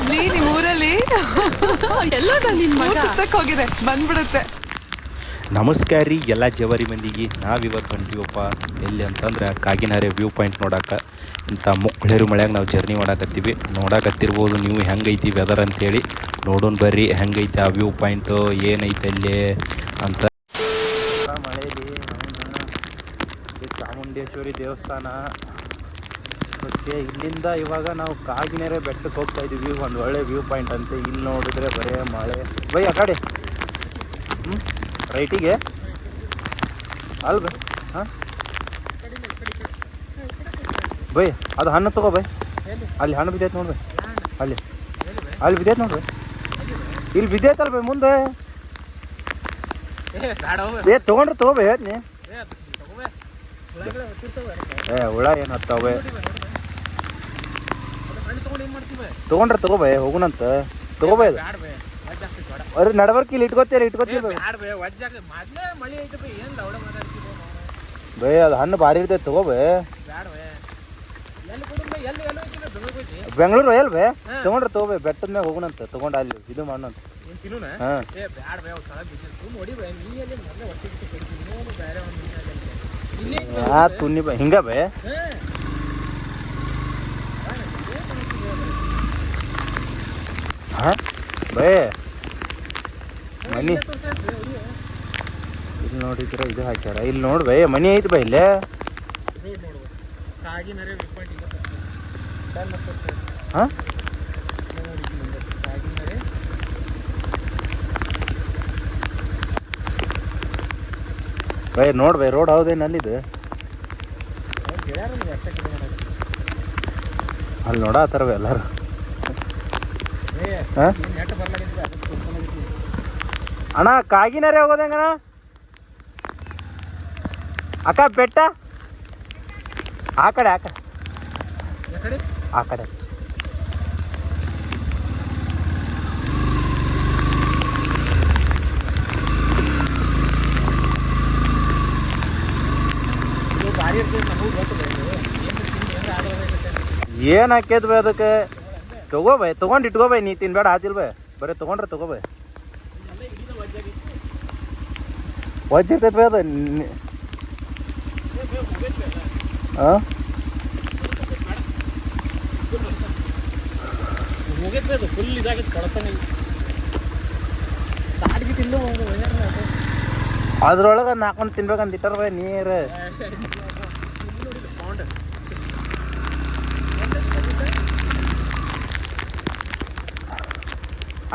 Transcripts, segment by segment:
Lovely ನಿಮ್ಮ ಊರಲ್ಲಿ ಎಲ್ಲೋ ನಿನ್ ಮಗ ಸುತ್ತಕ್ಕೆ ಹೋಗಿದೆ ಬಂದ್ಬಿಡುತ್ತೆ. ನಮಸ್ಕಾರ ರೀ ಎಲ್ಲ ಜವಾರಿ ಮಂದಿಗೆ. ನಾವಿವತ್ತು ಹೊಂಟೀವಪ್ಪ ಎಲ್ಲಿ ಅಂತಂದ್ರೆ ಕಾಗಿನಾರೆ ವ್ಯೂ ಪಾಯಿಂಟ್ ನೋಡೋಕೆ. ಇಂಥ ಮುಕ್ಕಳೇರು ಮಳೆಯಾಗ ನಾವು ಜರ್ನಿ ಮಾಡಾಕತ್ತೀವಿ. ನೋಡಾಕತ್ತಿರ್ಬೋದು ನೀವು ಹೆಂಗೈತಿ ವೆದರ್ ಅಂತೇಳಿ. ನೋಡೋಣ ಬರ್ರಿ ಹೆಂಗೈತಿ ಆ ವ್ಯೂ ಪಾಯಿಂಟು, ಏನೈತೆ ಅಲ್ಲಿ ಅಂತ. ಮಳೆಯಲ್ಲಿ ಚಾಮುಂಡೇಶ್ವರಿ ದೇವಸ್ಥಾನ. ಓಕೆ, ಇಲ್ಲಿಂದ ಇವಾಗ ನಾವು ಕಾಗಿನೆರೆ ಬೆಟ್ಟಕ್ಕೆ ಹೋಗ್ತಾ ಇದ್ದೀವಿ. ಒಂದು ಒಳ್ಳೆ ವ್ಯೂ ಪಾಯಿಂಟ್ ಅಂತೆ. ಇಲ್ಲಿ ನೋಡಿದ್ರೆ ಬರೇ ಮಳೆ. ಬೈ ಆ ಕಡೆ ರೈಟಿಗೆ ಅಲ್ಲ ಬೈ. ಹಾಂ ಬೈ ಅದು ಹಣ್ಣು ತಗೋ ಬೈ. ಅಲ್ಲಿ ಹಣ್ಣು ಬಿದ್ದೈತೆ ನೋಡ್ರಿ. ಅಲ್ಲಿ ಬಿದ್ದೈತೆ ನೋಡ್ರಿ. ಇಲ್ಲಿ ಬಿದ್ದೈತಲ್ಲ ಬೈ ಮುಂದೆ. ತೊಗೊಂಡ್ರೆ ತಗೋ ಬೈ. ಹೇಳ್ತೀನಿ ಹುಳ ಏನು ಹತ್ತಾವೆ. ತೊಗೊಂಡ್ರೆ ತಗೋ ಬೈ. ಹೋಗುಣಂತ ತಗೋ ಬೈ. ಅದು ನಡಬರ್ಕಿ ಇಲ್ಲಿ ಇಟ್ಕೋತೀರಿ ಬೈ. ಅದು ಹಣ್ಣು ಭಾರಿ ಇರ್ತೈತೆ ತಗೋ ಬೈ. Bengaluru L by. ತೊಗೊಂಡ್ರೆ ತಗೋ ಬೈ. ಬೆಟ್ಟದ ಮ್ಯಾಗ ಹೋಗುಣಂತ ತೊಗೊಂಡು ಅಲ್ಲಿ ಇದು ಮಾಡೋಣ. ಹಾಂ ತುನ್ನಿ ಬೈ ಹಿಂಗ ಬೈ. ಹಾಂ ಬೈ ಮನಿ ಇಲ್ಲಿ ನೋಡಿದ್ರೆ ಇದು ಹಾಕ್ಯಾರ. ಇಲ್ಲಿ ನೋಡಿ ಬೈ ಮನಿ ಐತಿ ಬೈ. ಇಲ್ಲೇ ಹಾಂ ಬೈ ನೋಡಿ ಬೈ. ರೋಡ್ ಹೌದೇನು ಅಲ್ಲಿದು? ಅಲ್ಲಿ ನೋಡತ್ತಾರ ಬೈ ಎಲ್ಲಾರು. ಹಾಂ ಅಣ್ಣ ಕಾಗಿನಾರೆ ಹೋಗೋದು ಹೆಂಗಣ್ಣ? ಅಕ್ಕ ಬೆಟ್ಟ ಆ ಕಡೆ ಆ ಕಡೆ ಏನು ಹಾಕ್ಯದ ಬೈ ಅದಕ್ಕೆ? ತಗೋ ಬೈ. ತೊಗೊಂಡು ಇಟ್ಕೋ ಬೈ. ನೀ ತಿನ್ಬೇಡ ಆತಿಲ್ ಬೈ. ಬರೀ ತೊಗೊಂಡ್ರೆ ತಗೋ ಬೈ. ವಜ್ಜ ಇರ್ತೈತೆ ಬೈ ಅದು. ಹಾಂ ಅದ್ರೊಳಗೆ ನಾಲ್ಕೊಂಡು ತಿನ್ಬೇಕಂತ ಇಟ್ಟಾರ ಬೈ ನೀರು.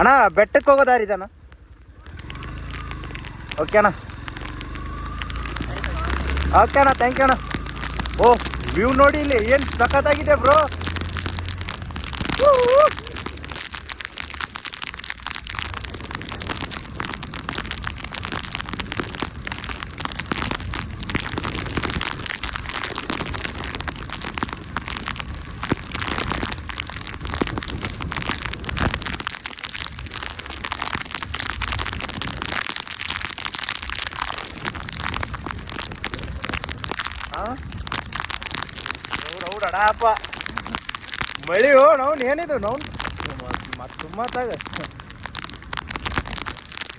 ಅಣ್ಣ ಬೆಟ್ಟಕ್ಕೆ ಹೋಗೋ ದಾರಿ ಇದಣ್ಣ. ಓಕೆ ಅಣ್ಣ. ಓಕೆ ಅಣ್ಣ, ಥ್ಯಾಂಕ್ ಯು ಅಣ್ಣ. ಓ ವ್ಯೂ ನೋಡಿ ಇಲ್ಲಿ ಏನು ಸಖತ್ತಾಗಿದೆ ಬ್ರೋ. ಅಡಪ್ಪ ಮಳಿ ಹೋ ನಾವು ಏನಿದು ನಾವು ಮತ್ತೆ ಸುಮ್ಮತ್ತಾಗ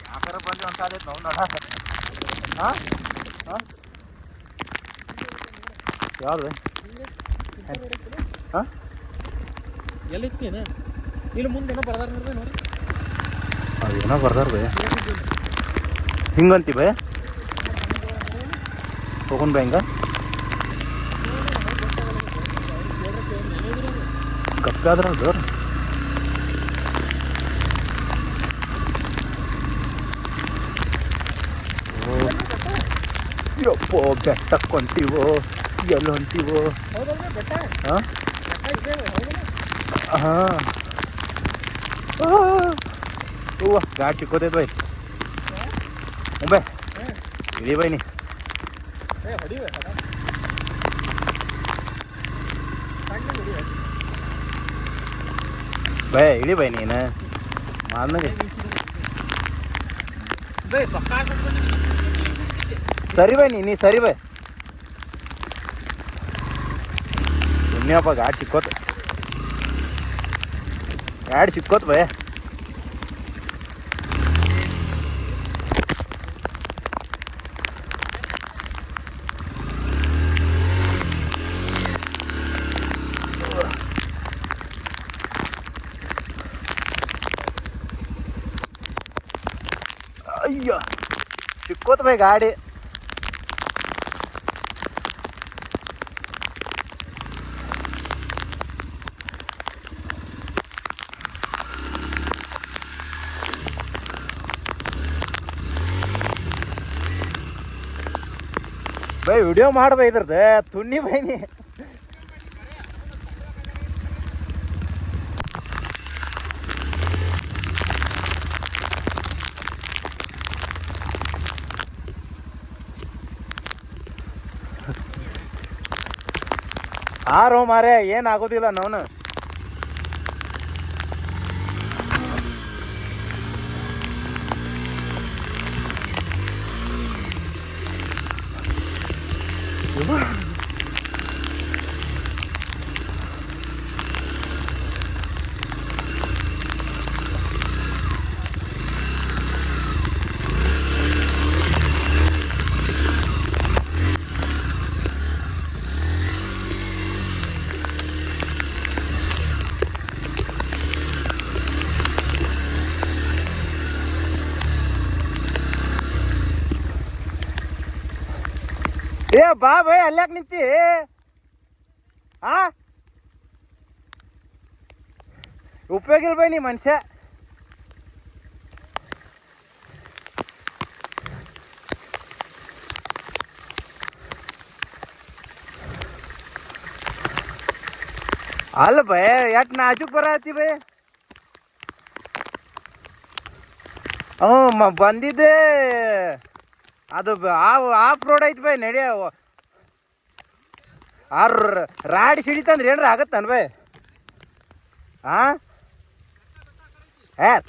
ಯಾಕಾರ ಬಂದು ಅಂತ ಆದೈತೆ ನಾವು ನಡ. ಹಾಂ ಹಾಂ ಯಾವ್ದು ಹಾಂ ಎಲ್ಲಿನ ಇಲ್ಲಿ ಮುಂದೆ ಏನೋ ಬರ್ದಾರ ನೋಡಿ. ಅದೇನೋ ಬರ್ದಾರ ಬೈ. ಹಿಂಗಂತಿ ಬೈ. ಹೋಗೋಣ ಬೈ. ಹಿಂಗ ಗಪ್ಪಾದ್ರ ಅದು ಯಪ್ಪೋ ಬೆಟ್ಟಕ್ಕೆ ಹೊಂತೀವೋ ಎಲ್ಲಿ ಹೊಂತೀವೋ? ಹಾಂ ಹಾಂ ಹೂವ ಗಾಡಿ ಸಿಕ್ಕೋತೈತೆ ಬೈ. ಬೈ ಇಳಿ ಬೈ ನೀ. ಬೈ ಇಳಿ ಬೈ ನೀನು ಮಾದ್ನಾಗೆ. ಸರಿ ಬೈ ನೀ ಸರಿ ಬೈ. ಪುಣ್ಯಪ್ಪ ಗಾಡಿ ಸಿಕ್ಕೋತ. ಎರಡು ಸಿಕ್ಕೋತ್ ಬೇ. ಅಯ್ಯೋ ಸಿಕ್ಕೋತ್ ಬೈ ಗಾಡಿ. ಬೈ ವಿಡಿಯೋ ಮಾಡ್ಬೈ ಇದ್ರದ್ದು ತುಣ್ಣಿ ಬೈನಿ. ಆರೋ ಮಾರೇ ಏನಾಗೋದಿಲ್ಲ ನೋನು. ಏ ಬಾ ಬೈ ಅಲ್ಯಾಕೆ ನಿಂತಿ? ಆ ಉಪಯೋಗ ಇಲ್ಲ ಬೈ ನೀ ಮನುಷ್ಯ. ಅಲ್ಲ ಬೈ ಎಟ್ ನಾಜುಕ್ ಬರತ್ತಿ ಬೈ. ಬಂದಿದ್ದೆ ಅದು ಆಫ್ ರೋಡ್ ಐತಿ ಬೈ. ನಡಿ ರಾಡಿ ಸಿಡಿತಂದ್ರೆ ಏನ್ರ ಆಗತ್ತನ್ ಬೈ?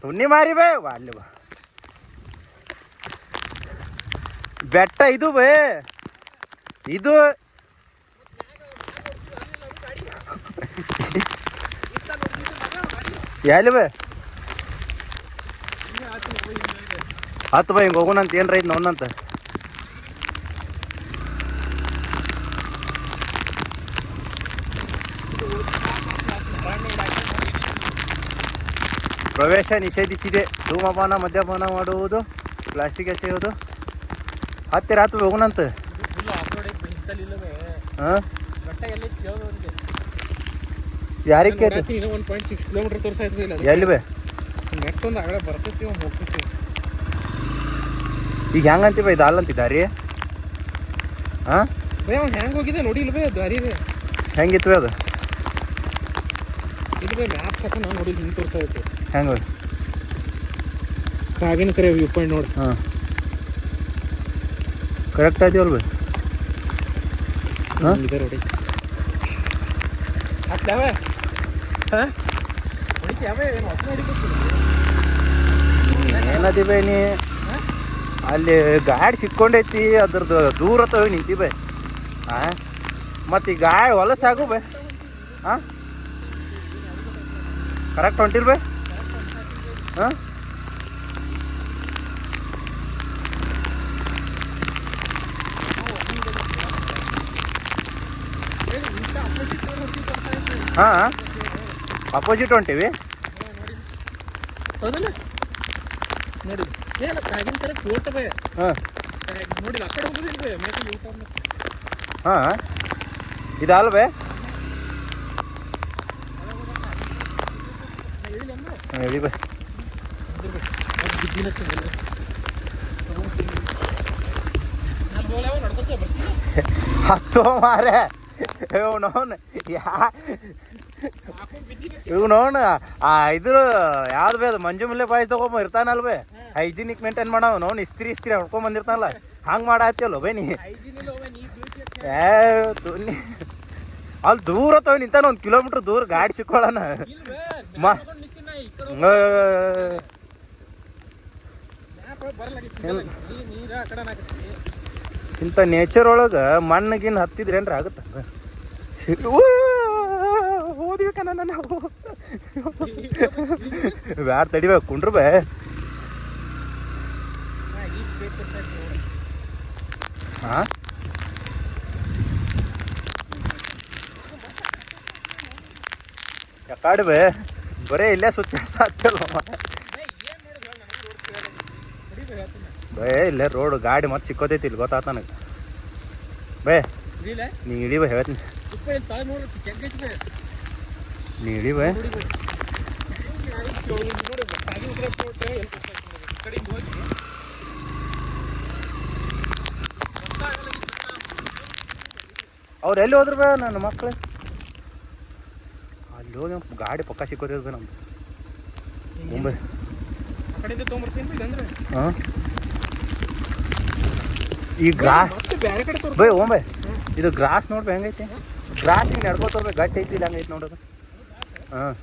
ತುಣ್ಣಿ ಮಾರಿ ಬೈ ಅಲ್ಲಿ ಬೆಟ್ಟ ಇದು ಬೈ. ಇದು ಎಲ್ಲಿ ಬೈ ಹತ್ತು ಬೈ ಹಿಂಗೆ ಹೋಗೋಣಂತ ಏನ್ರ ಐತಿ ನೋಡಂತ. ಪ್ರವೇಶ ನಿಷೇಧಿಸಿದೆ. ಧೂಮಪಾನ ಮದ್ಯಪಾನ ಮಾಡುವುದು, ಪ್ಲಾಸ್ಟಿಕ್ ಎಸೆಯುವುದು. ಹತ್ತಿರ ಹತ್ತು ಹೋಗೋಣಂತ. ಹಾಂ ಯಾರಿಗೆ ಕೇಳ್ತಿ? 1.6 ಕಿಲೋಮೀಟರ್ ತೋರಿಸಾಯ್ತು. ಎಲ್ಲಿ ಬೈ ನೆಕ್ಸ್ಟ್ ಒಂದು ಆಗಡೆ ಬರ್ತೈತಿ ಹೋಗ್ತೈತಿ. ಈಗ ಹೆಂಗಂತಿ ಬೈ ದಾಲ್ ದಾರಿ? ಹಾಂ ಬೈ ಅವ್ನು ಹೆಂಗೆ ಹೋಗಿದೆ ನೋಡಿ ಇಲ್ಲ ಬೈ ದಾರಿ ಹೆಂಗಿತ್ತು ಅದು? ಇಲ್ಲಿ ಬೈ ಮ್ಯಾಪ್ ಸಾಕ ನಾವು ನೋಡಿ ಹಿಂಗೆ ತೋರಿಸಾಯ್ತು. ಹೆಂಗೆ ಕಾಗಿನ ಕರೆ ವ್ಯೂ ಪಾಯಿಂಟ್ ನೋಡಿ. ಹಾಂ ಕರೆಕ್ಟ್ ಆಯ್ತೀವಲ್ಲ ಬೈ? ಹಾಂ ಇದೆ ನೋಡಿ. ಹತ್ತಾವೆ ಹಾಂ ಹೊಡಿತ್ಯಾವೆ ಏನು ಹೊತ್ತು ಹೊಡಿಬೇಕು ಏನದಿ ಬೈ ನೀ? ಅಲ್ಲಿ ಗಾಡಿ ಸಿಕ್ಕೊಂಡೈತಿ ಅದ್ರದ್ದು ದೂರ ಹೋಗಿ ನಿಂತಿ ಬೈ. ಹಾಂ ಮತ್ತು ಈ ಗಾಡಿ ಹೊಲಸಾಗು ಬೈ. ಹಾಂ ಕರೆಕ್ಟ್ ಹೊಂಟಿಲ್ ಬೈ? ಹಾಂ ಹಾಂ ಅಪೋಸಿಟ್ ಹೊಂಟೀವಿ. ಹೌದಲ್ಲ ನೋಡಿ ಏನ ಕಾಗಿನ ಕರೆ ಫೋಟೋ ಬೈ. ಹಾಂ ನೋಡಿ ಆ ಕಡೆ ಹೋಗೋದಿಲ್ಲ ಬೈ ಮೇಲೆ ಊಟ. ಹಾಂ ಇದಲ್ಲ ಬೈ? ಹಾಂ ಹೇಳಿ ಬೈ. ಹತ್ತೋ ಮಾರೇ ಇವನವನು ಇವನವನು ಇದ್ರ ಯಾವ್ದು ಬೇ ಅದು ಮಂಜು ಮಲ್ಲೆ ಬಾಯ್ಸ್ ತಗೊಂಬ ಇರ್ತಾನಲ್ ಬೈ. ಹೈಜಿನಿಕ್ ಮೇಂಟೈನ್ ಮಾಡವ ನೋನ್ ಇಸ್ತ್ರಿ ಹೊಡ್ಕೊಂಡ್ ಬಂದಿರ್ತಾನಲ್ಲ ಹಂಗೆ ಮಾಡಾತಿಯಲ್ಲ ಬೈ ನೀ. ತುಣ್ಣಿ ಅಲ್ಲಿ ದೂರ ತಗೋ ನಿಂತಾನ 1 ಕಿಲೋಮೀಟ್ರ್ ದೂರ ಗಾಡಿ ಸಿಕ್ಕೊಳ್ಳೋಣ. ಇಂಥ ನೇಚರ್ ಒಳಗೆ ಮಣ್ಣಿಗಿನ್ ಹತ್ತಿದ್ರೆ ಏನ್ರ ಆಗುತ್ತ? ಹೋದ್ವಿ ಕಣ ನಾವು. ಬ್ಯಾಡ ತಡಿಬೇಕು ಕುಂಡ್ರ ಬೇ. ಹಾಂ ಯಾಕಾಡಿ ಬೇ ಬರೇ ಇಲ್ಲೇ ಸುತ್ತ ಸಾಧ್ಯ ಬೇ. ಇಲ್ಲೇ ರೋಡ್ ಗಾಡಿ ಮತ್ತೆ ಸಿಕ್ಕೋತೈತಿ ಇಲ್ಲಿ ಗೊತ್ತಾತ ನನಗೆ ಬೇ. ನೀ ಇಳಿ ಬೇ ಹೇಳ್ತೀನಿ, ನೀ ಇಳಿ ಬೇ. ಅವ್ರು ಎಲ್ಲಿ ಹೋದ್ರು ಬೇ ನನ್ನ ಮಕ್ಳು? ಅಲ್ಲಿ ಹೋಗಿ ಗಾಡಿ ಪಕ್ಕ ಸಿಕ್ಕೋತೈತೆ ಬೇ ನಮ್ದು ಮುಂಬೈ. ಹಾಂ ಈ ಗ್ರಾಸ್ ಬೈ ಓಂಬೈ ಇದು ಗ್ರಾಸ್ ನೋಡ್ಬೇ ಹೆಂಗೈತಿ? ಗ್ರಾಸ್ ಹಿಂಗೆ ನಡ್ಕೋತೋರ್ಬೇಕು ಗಟ್ಟಿ ಐತಿ ಇಲ್ಲ ಹಂಗೈತಿ ನೋಡೋದು. ಹಾಂ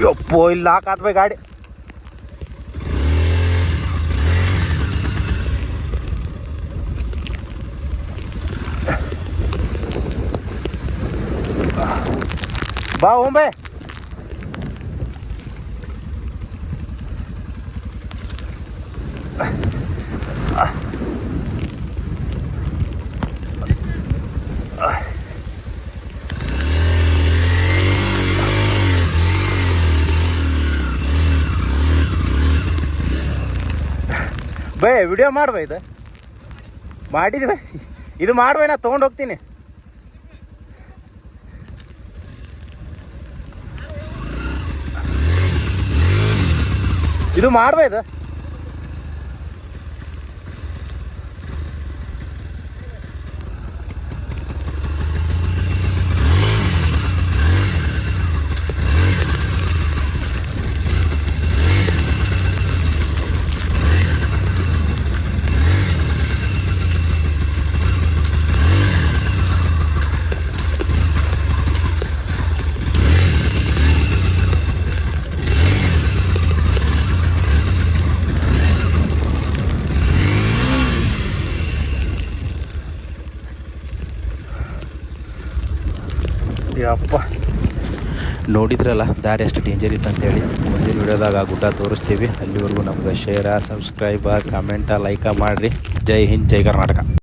ಯಪ್ಪೋ ಇಲ್ಲಿ ಲಾಕ್ ಆತ್ಬೇ ಗಾಡಿ. ಬಾ ಓಂಬೆ. ಬೈ ವಿಡಿಯೋ ಮಾಡ್ಬೇ, ಇದು ಮಾಡಿದ್ವಿ, ಇದು ಮಾಡ್ಬೇ, ನಾ ತೊಗೊಂಡು ಹೋಗ್ತೀನಿ. ಇದು ಮಾಡ್ಬೇ ಇದು. ಯಪ್ಪ ನೋಡಿದ್ರಲ್ಲ ದಾರಿ ಎಷ್ಟು ಡೇಂಜರ್ ಇತ್ತು ಅಂತೇಳಿ. ಮುಂದಿನ ವಿಡಿಯೋದಾಗ ಗುಡ್ಡ ತೋರಿಸ್ತೀವಿ. ಅಲ್ಲಿವರೆಗೂ ನಮ್ಗೆ ಶೇರ, ಸಬ್ಸ್ಕ್ರೈಬ, ಕಮೆಂಟ, ಲೈಕ ಮಾಡಿರಿ. ಜೈ ಹಿಂದ್, ಜೈ ಕರ್ನಾಟಕ.